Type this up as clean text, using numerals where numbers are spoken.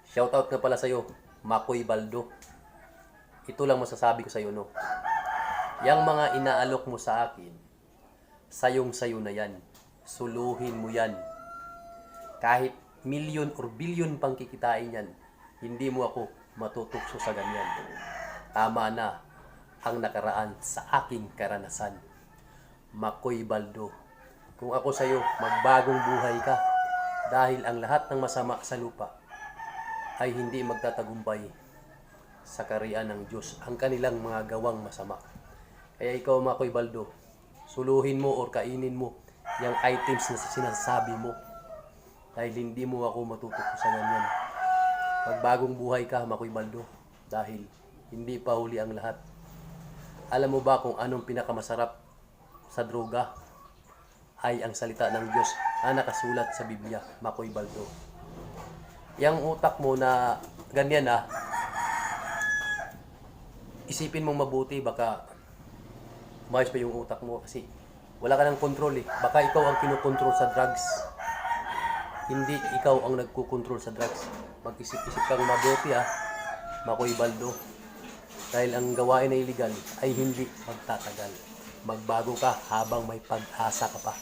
Shoutout nga pala sa'yo, Makoy Baldo. Ito lang masasabi ko sa'yo, no? Yang mga inaalok mo sa akin, sayong-sayo na yan. Suluhin mo yan. Kahit milyon or bilyon pang kikitain yan, hindi mo ako matutukso sa ganyan. Tama na ang nakaraan sa aking karanasan. Makoy Baldo. Kung ako sa'yo, magbagong buhay ka. Dahil ang lahat ng masama sa lupa ay hindi magtatagumpay sa kariyan ng Diyos ang kanilang mga gawang masama. Kaya ikaw, Makoy Baldo, suluhin mo or kainin mo yung items na sinasabi mo dahil hindi mo ako matutuko sa ganyan. Magbagong buhay ka, Makoy Baldo, dahil hindi pa huli ang lahat. Alam mo ba kung anong pinakamasarap sa droga? Ay ang salita ng Diyos na nakasulat sa Biblia, Makoy Baldo. Yang utak mo na ganyan isipin mong mabuti, baka maayos pa yung utak mo kasi wala ka ng control eh. Baka ikaw ang kinukontrol sa drugs. Hindi ikaw ang nagkukontrol sa drugs. Mag-isip-isip kang mabuti Makoy Baldo. Dahil ang gawain na illegal ay hindi magtatagal. Magbago ka habang may pag-asa ka pa.